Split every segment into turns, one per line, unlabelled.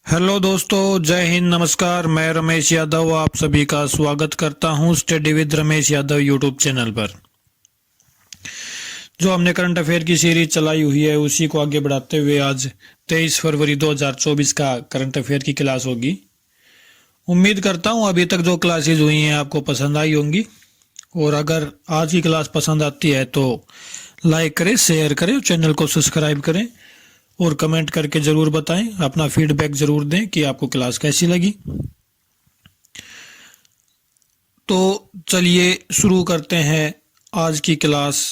Hello दोस्तों, जय हिंद, नमस्कार। मैं रमेश यादव आप सभी का स्वागत करता हूं study with Ramesh Yadav YouTube channel पर। जो हमने करंट अफेयर की सीरीज चलाई हुई है उसी को आगे बढ़ाते हुए आज 23 फरवरी 2024 का करंट अफेयर की क्लास होगी। उम्मीद करता हूं अभी तक जो क्लासेज हुई हैं आपको पसंद आई होंगी, और अगर आज की क्लास पसंद आती है तो लाइक करें, शेयर करें, चैनल को सब्सक्राइब करें और कमेंट करके ज़रूर बताएं, अपना फीडबैक ज़रूर दें कि आपको क्लास कैसी लगी। तो चलिए शुरू करते हैं आज की क्लास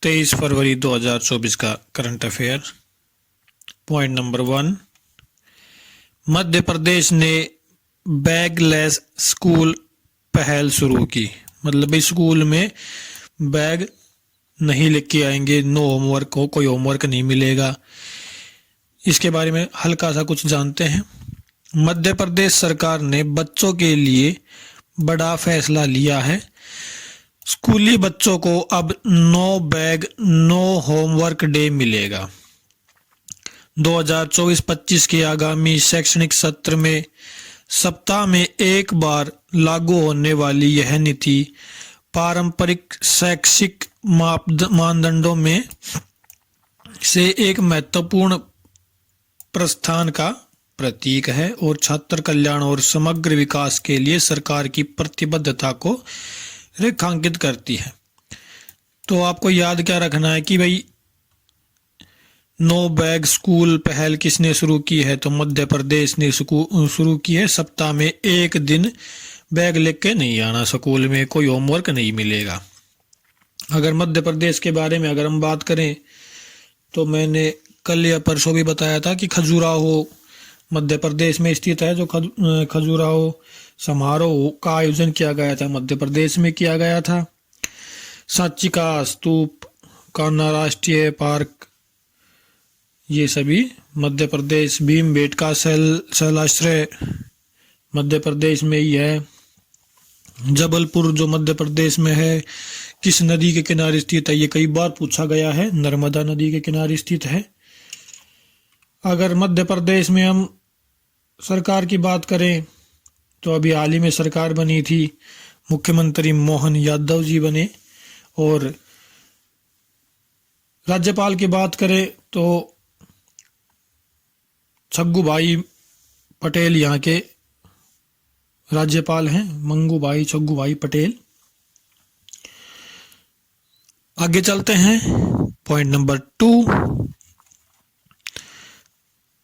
23 फरवरी 2024 का current affair. Point number 1, Madhya Pradesh ने बैगलेस स्कूल पहल शुरू की। मतलब इस स्कूल में बैग नहीं लेके आएंगे, नो होमवर्क हो, कोई होमवर्क नहीं मिलेगा। इसके बारे में हल्का सा कुछ जानते हैं। मध्य प्रदेश सरकार ने बच्चों के लिए बड़ा फैसला लिया है। स्कूली बच्चों को अब no bag no homework day मिलेगा। 2024-25 के आगामी शैक्षणिक सत्र में सप्ताह में एक बार लागू होने वाली यह नीति पारंपरिक शैक्षिक मानदंडों में से एक महत्वपूर्ण प्रस्थान का प्रतीक है और छात्र कल्याण और समग्र विकास के लिए सरकार की प्रतिबद्धता को रेखांकित करती है। तो आपको याद क्या रखना है कि भाई नो बैग स्कूल पहल किसने शुरू की है? तो मध्य प्रदेश ने शुरू की है। सप्ताह में एक दिन बैग लेके नहीं आना, स्कूल में कोई होमवर्क नहीं मिलेगा। अगर मध्य प्रदेश के बारे में अगर हम बात करें तो मैंने कल या परसों भी बताया था कि खजुराहो मध्य प्रदेश में स्थित है। जो खजुराहो समारोह का आयोजन किया गया था मध्य प्रदेश में किया गया था। सांची का स्तूप, कान्हा राष्ट्रीय पार्क, ये सभी मध्य प्रदेश। भीमबेटका शैलाश्रय मध्य प्रदेश में ही है। जबलपुर जो मध्य प्रदेश में है, किस नदी के किनारे स्थित है? ये कई बार पूछा गया है, नर्मदा नदी के किनारे स्थित है। अगर मध्य प्रदेश में हम सरकार की बात करें तो अभी हाल ही में सरकार बनी थी, मुख्यमंत्री मोहन यादव जी बने। और राज्यपाल की बात करें तो छग्गू भाई पटेल यहाँ के राज्यपाल हैं, मंगू भाई छग्गू भाई पटेल। आगे चलते हैं। पॉइंट नंबर 2,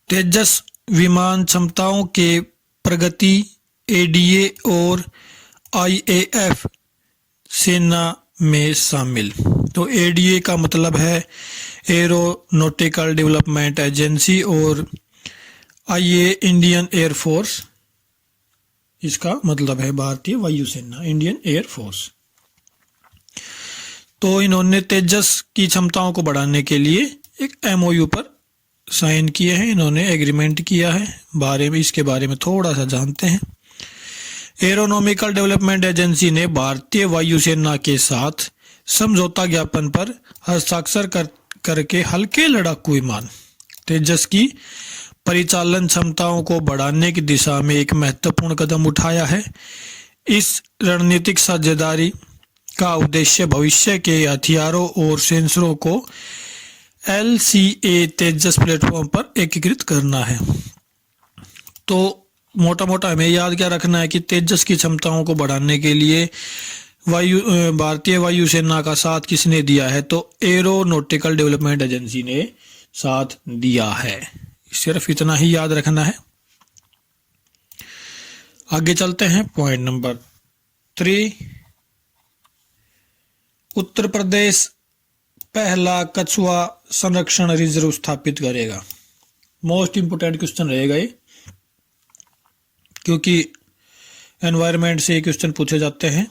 तेजस विमान क्षमताओं के प्रगति एडीए और आईएएफ सेना में शामिल। तो एडीए का मतलब है एरोनॉटिकल डेवलपमेंट एजेंसी और आईए इंडियन एयर फोर्स, इसका मतलब है भारतीय वायुसेना, इंडियन एयर फोर्स। तो इन्होंने तेजस की क्षमताओं को बढ़ाने के लिए एक एमओयू पर साइन किए हैं, इन्होंने एग्रीमेंट किया है। इसके बारे में थोड़ा सा जानते हैं। एरोनॉमिकल डेवलपमेंट एजेंसी ने भारतीय वायुसेना के साथ समझौता ज्ञापन पर हस्ताक्षर करके हल्के लड़ाकू विमान तेजस की परिचालन क्षमताओं को बढ़ाने की दिशा में एक महत्वपूर्ण कदम उठाया है। इस रणनीतिक साझेदारी का उद्देश्य भविष्य के हथियारों और सेंसरों को LCA तेजस प्लेटफॉर्म पर एकीकृत करना है। तो मोटा मोटा हमें याद क्या रखना है कि तेजस की क्षमताओं को बढ़ाने के लिए भारतीय वायुसेना का साथ किसने दिया है? तो एरोनॉटिकल डेवलपमेंट एजेंसी ने साथ दिया है। सिर्फ इतना ही याद रखना है। आगे चलते हैं। पॉइंट नंबर 3, उत्तर प्रदेश पहला कछुआ संरक्षण रिजर्व स्थापित करेगा। मोस्ट इंपोर्टेंट क्वेश्चन रहेगा ये, क्योंकि एनवायरनमेंट से क्वेश्चन पूछे जाते हैं।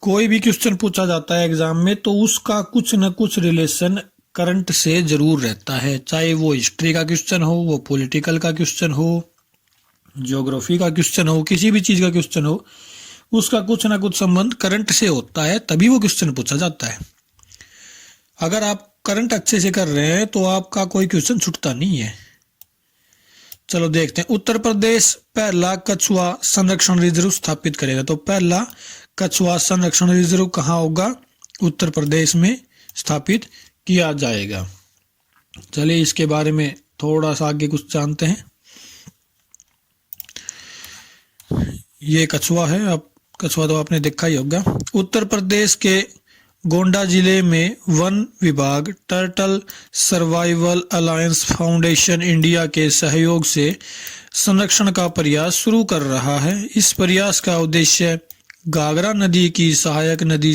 कोई भी क्वेश्चन पूछा जाता है एग्जाम में तो उसका कुछ न कुछ रिलेशन करंट से जरूर रहता है, चाहे वो हिस्ट्री का क्वेश्चन हो, वो पॉलिटिकल का क्वेश्चन हो, ज्योग्राफी का क्वेश्चन हो, किसी भी चीज का क्वेश्चन हो, उसका कुछ ना कुछ संबंध करंट से होता है, तभी वो क्वेश्चन पूछा जाता है। अगर आप करंट अच्छे से कर रहे हैं तो आपका कोई क्वेश्चन छूटता नहीं है। चलो देखते हैं। उत्तर प्रदेश पहला कछुआ संरक्षण रिजर्व स्थापित करेगा। तो पहला कछुआ संरक्षण रिजर्व कहाँ होगा? उत्तर प्रदेश में स्थापित किया जाएगा। चलिए इसके बारे में थोड़ा सा आगे कुछ जानते हैं। ये कछुआ है, अब कछुआ तो आपने देखा ही होगा। उत्तर प्रदेश के गोंडा जिले में वन विभाग turtle survival alliance foundation India के सहयोग से संरक्षण का प्रयास शुरू कर रहा है। इस प्रयास का उद्देश्य घाघरा नदी की सहायक नदी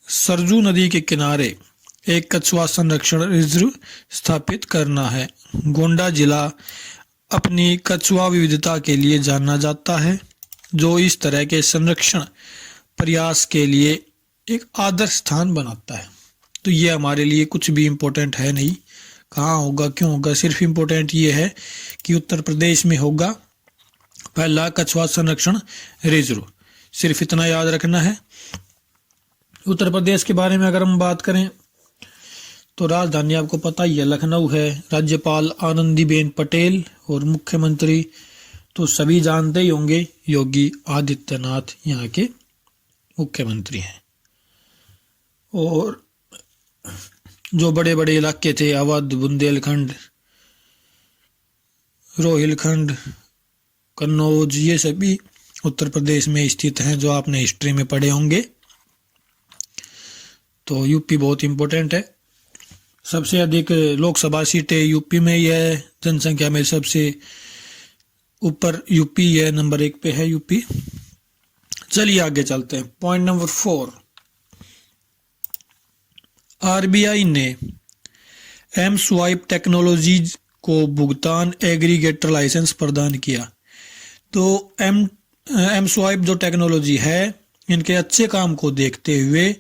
सरजू नदी के किनारे एक कछुआ संरक्षण रिजर्व स्थापित करना है। गोंडा जिला अपनी कछुआ विविधता के लिए जाना जाता है, जो इस तरह के संरक्षण प्रयास के लिए एक आदर्श स्थान बनाता है। तो ये हमारे लिए कुछ भी इम्पोर्टेंट है नहीं, कहाँ होगा, क्यों होगा, सिर्फ इम्पोर्टेंट ये है कि उत्तर प्रदेश में होगा पहला कछुआ संरक्षण रिजर्व। सिर्फ इतना याद रखना है। उत्तर प्रदेश के बारे में अगर हम बात करें तो राजधानी आपको पता ही है, लखनऊ है। राज्यपाल आनंदीबेन पटेल और मुख्यमंत्री तो सभी जानते ही होंगे, योगी आदित्यनाथ यहाँ के मुख्यमंत्री हैं। और जो बड़े बड़े इलाके थे, अवध, बुंदेलखंड, रोहिलखंड, कन्नौज, ये सभी उत्तर प्रदेश में स्थित हैं, जो आपने हिस्ट्री में पढ़े होंगे। तो यूपी बहुत इम्पोर्टेंट है। सबसे अधिक लोकसभा सीटें यूपी में ही है, जनसंख्या में सबसे ऊपर यूपी है, नंबर 1 पे है यूपी। चलिए आगे चलते हैं। पॉइंट नंबर 4, आरबीआई ने एम स्वाइप टेक्नोलॉजीज को भुगतान एग्रीगेटर लाइसेंस प्रदान किया। तो एम स्वाइप जो टेक्नोलॉजी है, इनके अच्छे काम को देखते हुए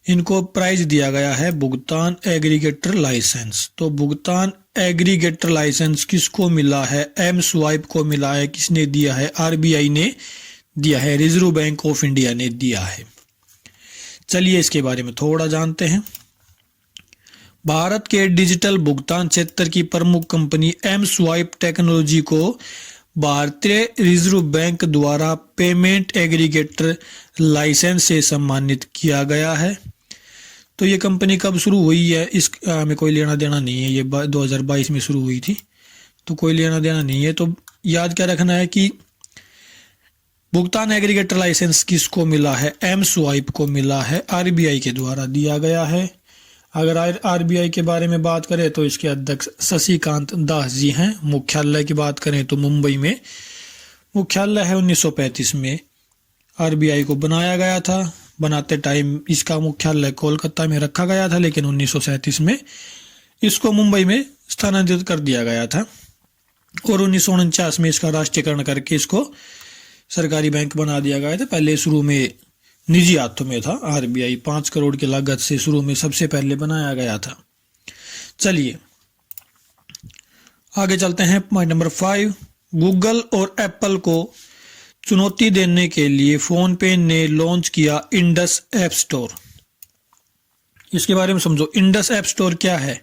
इनको प्राइज दिया गया है भुगतान एग्रीगेटर लाइसेंस। तो भुगतान एग्रीगेटर लाइसेंस किसको मिला है? एम स्वाइप को मिला है। किसने दिया है? आरबीआई ने दिया है, रिजर्व बैंक ऑफ इंडिया ने दिया है। चलिए इसके बारे में थोड़ा जानते हैं। भारत के डिजिटल भुगतान क्षेत्र की प्रमुख कंपनी एम स्वाइप टेक्नोलॉजी को भारतीय रिजर्व बैंक द्वारा पेमेंट एग्रीगेटर लाइसेंस से सम्मानित किया गया है। तो ये कंपनी कब शुरू हुई है, इस हमें कोई लेना देना नहीं है। ये 2022 में शुरू हुई थी, तो कोई लेना देना नहीं है। तो याद क्या रखना है कि भुगतान एग्रीगेटर लाइसेंस किसको मिला है? एम स्वाइप को मिला है, आरबीआई के द्वारा दिया गया है। अगर आरबीआई के बारे में बात करें तो इसके अध्यक्ष शशिकांत दास जी हैं। मुख्यालय की बात करें तो मुंबई में मुख्यालय है। 1935 में आरबीआई को बनाया गया था। बनाते टाइम इसका मुख्यालय कोलकाता में रखा गया था, लेकिन 1937 में इसको मुंबई में स्थानांतरित कर दिया गया था और 1949 में इसका राष्ट्रीयकरण करके इसको सरकारी बैंक बना दिया गया था। पहले शुरू में निजी हाथों में था आरबीआई। 5 करोड़ की लागत से शुरू में सबसे पहले बनाया गया था। चलिए आगे चलते हैं। पॉइंट नंबर 5, गूगल और एप्पल को चुनौती देने के लिए फोन पे ने लॉन्च किया इंडस ऐप स्टोर। इसके बारे में समझो। इंडस ऐप स्टोर क्या है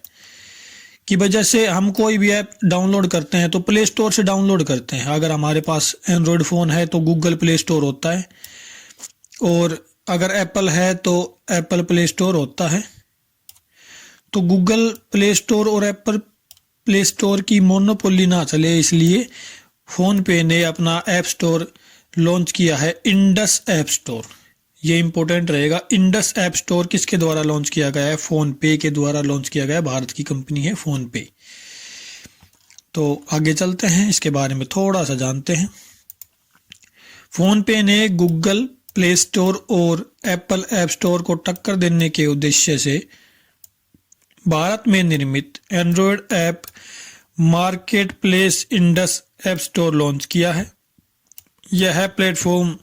कि वजह से हम कोई भी ऐप डाउनलोड करते हैं तो प्ले स्टोर से डाउनलोड करते हैं। अगर हमारे पास एंड्रॉयड फ़ोन है तो गूगल प्ले स्टोर होता है, और अगर एप्पल है तो एप्पल प्ले स्टोर होता है। तो गूगल प्ले स्टोर और एप्पल प्ले स्टोर की मोनोपोली ना चले, इसलिए फ़ोन पे ने अपना ऐप स्टोर लॉन्च किया है, इंडस ऐप स्टोर। ये इंपॉर्टेंट रहेगा। इंडस ऐप स्टोर किसके द्वारा लॉन्च किया गया है? फ़ोन पे के द्वारा लॉन्च किया गया है। भारत की कंपनी है फ़ोन पे। तो आगे चलते हैं, इसके बारे में थोड़ा सा जानते हैं। फ़ोन पे ने गूगल प्ले स्टोर और एप्पल ऐप स्टोर को टक्कर देने के उद्देश्य से भारत में निर्मित Android app market place Indus app store launch किया है। यह प्लेटफॉर्म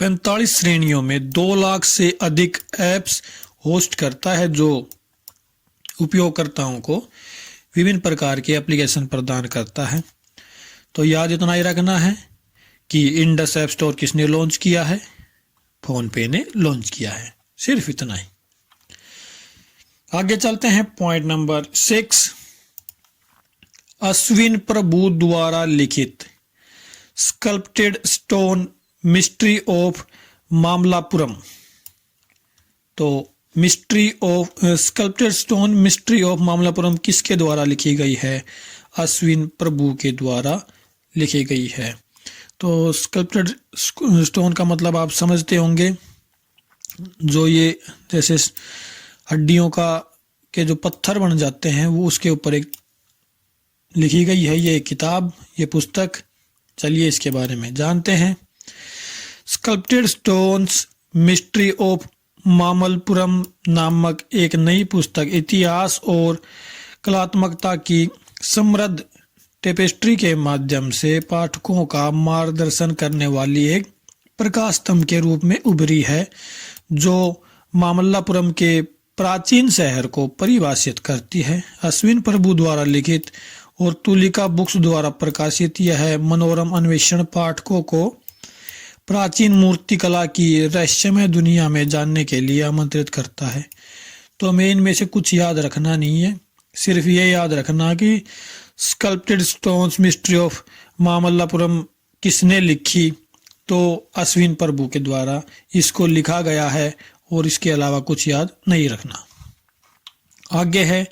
45 श्रेणियों में 2 लाख से अधिक ऐप्स होस्ट करता है, जो उपयोगकर्ताओं को विभिन्न प्रकार के एप्लीकेशन प्रदान करता है। तो याद इतना ही रखना है कि इंडस ऐप स्टोर किसने लॉन्च किया है? फ़ोन पे ने लॉन्च किया है। सिर्फ इतना ही। आगे चलते हैं। पॉइंट नंबर 6, अश्विन प्रभु द्वारा लिखित sculpted stone mystery of Mamallapuram. तो mystery of sculpted stone mystery of Mamallapuram किसके द्वारा लिखी गई है? अश्विन प्रभु के द्वारा लिखी गई है। तो स्कल्प्टेड स्टोन का मतलब आप समझते होंगे, जो ये जैसे हड्डियों का के जो पत्थर बन जाते हैं वो उसके ऊपर एक लिखी गई है ये किताब, ये पुस्तक। चलिए इसके बारे में जानते हैं। Sculpted stones mystery of Mamallapuram नामक एक नई पुस्तक इतिहास और कलात्मकता की समृद्ध टेपेस्ट्री के माध्यम से पाठकों का मार्गदर्शन करने वाली एक प्रकाश स्तंभ के रूप में उभरी है, जो मामल्लापुरम के प्राचीन शहर को परिभाषित करती है। अश्विन प्रभु द्वारा लिखित और तुलिका बुक्स द्वारा प्रकाशित यह मनोरम अन्वेषण पाठकों को प्राचीन मूर्ति कला की रहस्यमय दुनिया में जानने के लिए आमंत्रित करता है। तो हमें इनमें से कुछ याद रखना नहीं है, सिर्फ ये याद रखना कि sculpted stones mystery of Mamallapuram किसने लिखी, तो अश्विन प्रभु के द्वारा इसको लिखा गया है, और इसके अलावा कुछ याद नहीं रखना। आगे है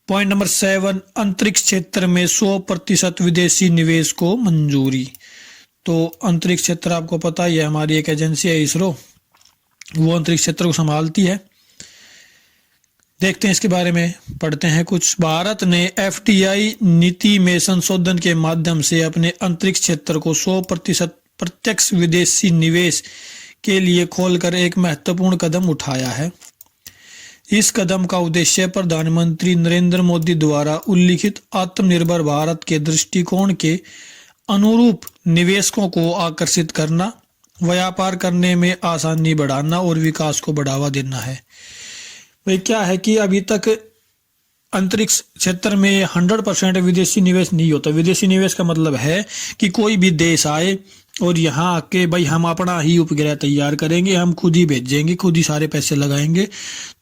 पॉइंट नंबर 7, अंतरिक्ष क्षेत्र में 100% विदेशी निवेश को मंजूरी। तो अंतरिक्ष क्षेत्र आपको पता ही है, हमारी एक एजेंसी है इसरो, वो अंतरिक्ष क्षेत्र को संभालती है। देखते हैं इसके बारे में, पढ़ते हैं कुछ। भारत ने एफडीआई नीति में संशोधन के माध्यम से अपने अंतरिक्ष क्षेत्र को 100% प्रत्यक्ष विदेशी निवेश के लिए खोलकर एक महत्वपूर्ण कदम उठाया है। इस कदम का उद्देश्य प्रधानमंत्री नरेंद्र मोदी द्वारा उल्लिखित आत्मनिर्भर भारत के दृष्टिकोण के अनुरूप निवेशकों को आकर्षित करना, व्यापार करने में आसानी बढ़ाना और विकास को बढ़ावा देना है। भाई क्या है कि अभी तक अंतरिक्ष क्षेत्र में 100% विदेशी निवेश नहीं होता। विदेशी निवेश का मतलब है कि कोई भी देश आए और यहाँ आके भाई हम अपना ही उपग्रह तैयार करेंगे, हम खुद ही भेजेंगे, खुद ही सारे पैसे लगाएंगे,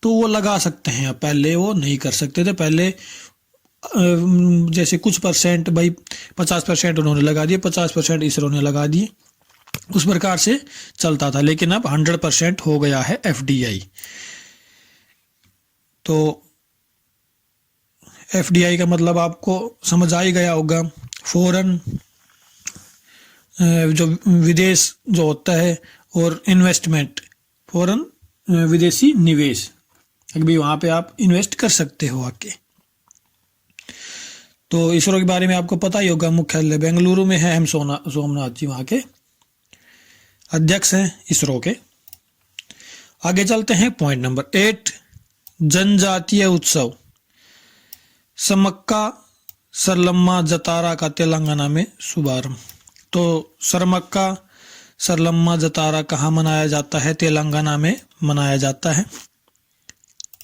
तो वो लगा सकते हैं। पहले वो नहीं कर सकते थे। पहले जैसे कुछ परसेंट, भाई 50% उन्होंने लगा दिए, 50% इसरो ने लगा दिए, उस प्रकार से चलता था। लेकिन अब 100% हो गया है एफडीआई। तो एफडीआई का मतलब आपको समझ आ ही गया होगा, फॉरेन जो विदेश जो होता है, और इन्वेस्टमेंट, फॉरेन विदेशी निवेश, अभी वहाँ पे आप इन्वेस्ट कर सकते हो आके। तो इसरो के बारे में आपको पता ही होगा, मुख्यालय बेंगलुरु में है। हम सोमनाथ जी वहाँ के अध्यक्ष हैं इसरो के। आगे चलते हैं पॉइंट नंबर 8, जनजातीय उत्सव समक्का सरलम्मा जतारा का तेलंगाना में शुभारंभ। तो सरमक्का सरलम्मा जतारा कहाँ मनाया जाता है? तेलंगाना में मनाया जाता है।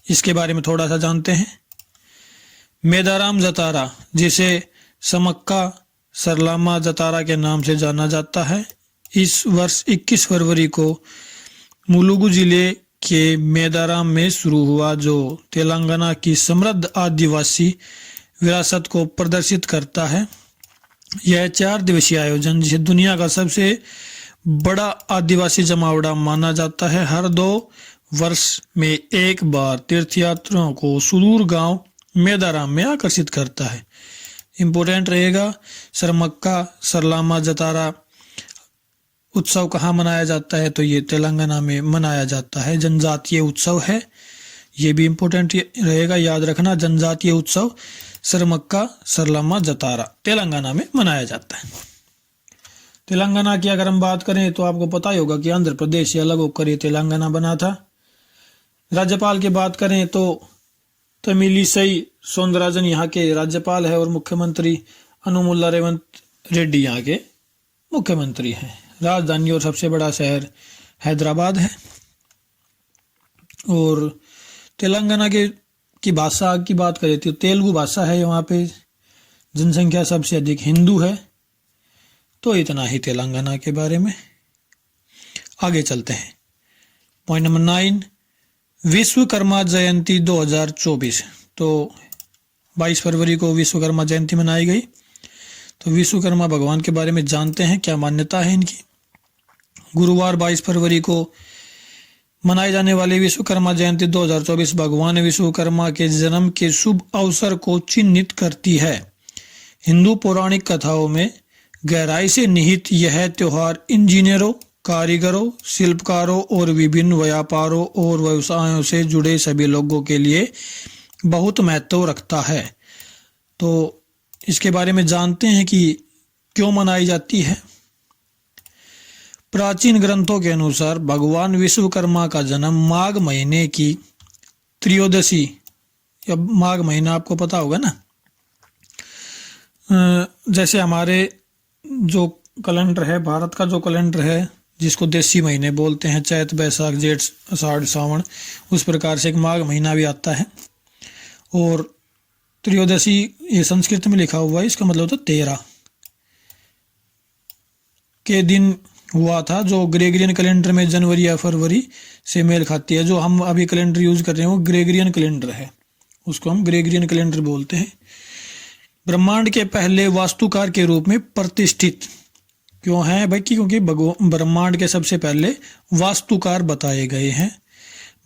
इसके बारे में थोड़ा सा जानते हैं। मेदाराम जतारा, जिसे समक्का सरलम्मा जतारा के नाम से जाना जाता है, इस वर्ष 21 फरवरी को मुलुगु जिले के मेदाराम में शुरू हुआ, जो तेलंगाना की समृद्ध आदिवासी विरासत को प्रदर्शित करता है। यह 4 दिवसीय आयोजन, जिसे दुनिया का सबसे बड़ा आदिवासी जमावड़ा माना जाता है, हर 2 वर्ष में एक बार तीर्थयात्रियों को सुदूर गांव मेदाराम में आकर्षित करता है। इम्पोर्टेंट रहेगा, सरमक्का सरलम्मा जतारा उत्सव कहाँ मनाया जाता है? तो ये तेलंगाना में मनाया जाता है। जनजातीय उत्सव है, ये भी इम्पोर्टेंट रहेगा, याद रखना। जनजातीय उत्सव सरमक्का सरलम्मा जतारा तेलंगाना में मनाया जाता है। तेलंगाना की अगर हम बात करें तो आपको पता ही होगा कि आंध्र प्रदेश से अलग होकर ये तेलंगाना बना था। राज्यपाल की बात करें तो तमिलिसई सौंदरराजन यहाँ के राज्यपाल है, और मुख्यमंत्री अनुमुल्ला रेवंत रेड्डी यहाँ के मुख्यमंत्री हैं। राजधानी और सबसे बड़ा शहर हैदराबाद है। और तेलंगाना की भाषा की बात करें तो तेलुगु भाषा है, वहाँ पे जनसंख्या सबसे अधिक हिंदू है। तो इतना ही तेलंगाना के बारे में। आगे चलते हैं पॉइंट नंबर 9, विश्वकर्मा जयंती 2024। तो 22 फरवरी को विश्वकर्मा जयंती मनाई गई। तो विश्वकर्मा भगवान के बारे में जानते हैं, क्या मान्यता है इनकी। गुरुवार 22 फरवरी को मनाई जाने वाली विश्वकर्मा जयंती 2024 भगवान विश्वकर्मा के जन्म के शुभ अवसर को चिन्हित करती है। हिंदू पौराणिक कथाओं में गहराई से निहित यह त्योहार इंजीनियरों, कारीगरों, शिल्पकारों और विभिन्न व्यापारों और व्यवसायों से जुड़े सभी लोगों के लिए बहुत महत्व रखता है। तो इसके बारे में जानते हैं कि क्यों मनाई जाती है। प्राचीन ग्रंथों के अनुसार भगवान विश्वकर्मा का जन्म माघ महीने की त्रयोदशी, या माघ महीना आपको पता होगा ना, जैसे हमारे जो कैलेंडर है, भारत का जो कैलेंडर है जिसको देसी महीने बोलते हैं, चैत, बैसाख, जेठ, आषाढ़, सावन, उस प्रकार से एक माघ महीना भी आता है। और त्रयोदशी ये संस्कृत में लिखा हुआ है, इसका मतलब होता 13 के दिन हुआ था, जो ग्रेगरियन कैलेंडर में जनवरी या फरवरी से मेल खाती है। जो हम अभी कैलेंडर यूज कर रहे हैं वो ग्रेगरियन कैलेंडर है, उसको हम ग्रेगरियन कैलेंडर बोलते हैं। ब्रह्मांड के पहले वास्तुकार के रूप में प्रतिष्ठित क्यों है भाई? क्योंकि ब्रह्मांड के सबसे पहले वास्तुकार बताए गए हैं।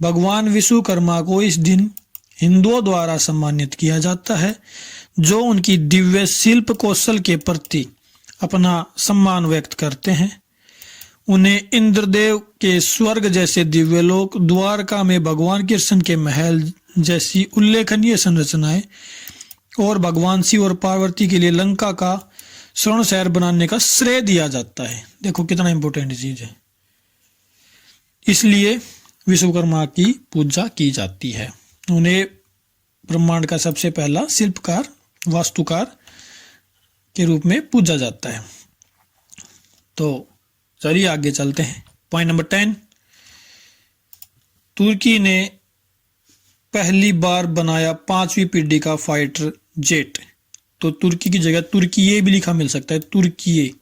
भगवान विश्वकर्मा को इस दिन हिंदुओं द्वारा सम्मानित किया जाता है, जो उनकी दिव्य शिल्प कौशल के प्रति अपना सम्मान व्यक्त करते हैं। उन्हें इंद्रदेव के स्वर्ग जैसे दिव्य लोक, द्वारका में भगवान कृष्ण के महल जैसी उल्लेखनीय संरचनाएं और भगवान शिव और पार्वती के लिए लंका का स्वर्ण शहर बनाने का श्रेय दिया जाता है। देखो कितना इंपॉर्टेंट चीज है, इसलिए विश्वकर्मा की पूजा की जाती है। उन्हें ब्रह्मांड का सबसे पहला शिल्पकार, वास्तुकार के रूप में पूजा जाता है। तो चलिए आगे चलते हैं। पॉइंट नंबर 10, तुर्की ने पहली बार बनाया 5वीं पीढ़ी का फाइटर जेट। तो तुर्की की जगह तुर्कीये भी लिखा मिल सकता है, तुर्कीये।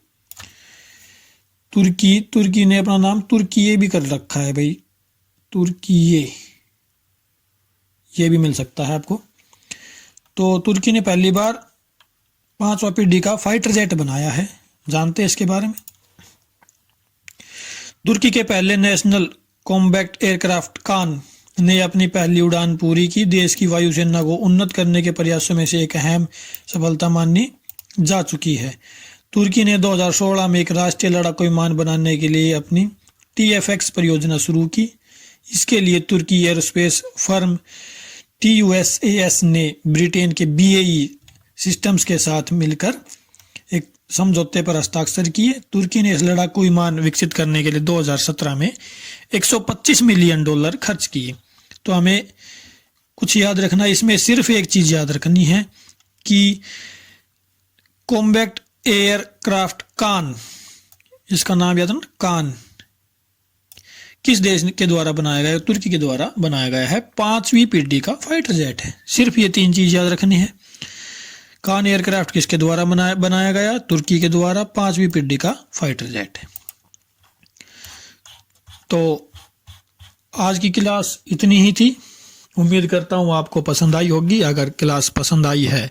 तुर्की ने अपना नाम तुर्कीये भी कर रखा है भाई, तुर्कीये, ये भी मिल सकता है आपको। तो तुर्की ने पहली बार 5वां पीढ़ी का फाइटर जेट बनाया है, जानते हैं इसके बारे में। तुर्की के पहले नेशनल कॉम्बैट एयरक्राफ्ट कान ने अपनी पहली उड़ान पूरी की। देश की वायुसेना को उन्नत करने के प्रयासों में से एक अहम सफलता मानी जा चुकी है। तुर्की ने 2016 में एक राष्ट्रीय लड़ाकू विमान बनाने के लिए अपनी TFX परियोजना शुरू की। इसके लिए तुर्की एयरोस्पेस फर्म TUSAS ने ब्रिटेन के BAE सिस्टम्स के साथ मिलकर एक समझौते पर हस्ताक्षर किए। तुर्की ने इस लड़ाकू विमान विकसित करने के लिए 2017 में $125 मिलियन खर्च किए। तो हमें कुछ याद रखना, इसमें सिर्फ एक चीज याद रखनी है कि कॉम्बैट एयरक्राफ्ट कान, इसका नाम याद रखना, कान किस देश के द्वारा बनाया गया है? तुर्की के द्वारा बनाया गया है। 5वीं पीढ़ी का फाइटर जेट है। सिर्फ ये 3 चीज याद रखनी है। कान एयरक्राफ्ट किसके द्वारा बनाया गया? तुर्की के द्वारा। 5वीं पीढ़ी का फाइटर जेट है। तो आज की क्लास इतनी ही थी। उम्मीद करता हूँ आपको पसंद आई होगी। अगर क्लास पसंद आई है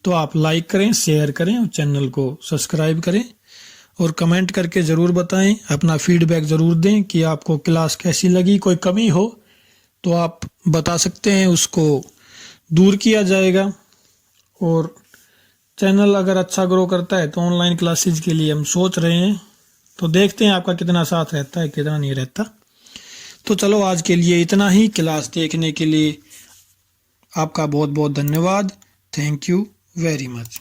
तो आप लाइक करें, शेयर करें और चैनल को सब्सक्राइब करें और कमेंट करके ज़रूर बताएं, अपना फीडबैक ज़रूर दें कि आपको क्लास कैसी लगी। कोई कमी हो तो आप बता सकते हैं, उसको दूर किया जाएगा। और चैनल अगर अच्छा ग्रो करता है तो ऑनलाइन क्लासेज के लिए हम सोच रहे हैं, तो देखते हैं आपका कितना साथ रहता है, कितना नहीं रहता। तो चलो आज के लिए इतना ही। क्लास देखने के लिए आपका बहुत बहुत धन्यवाद। Thank you very much.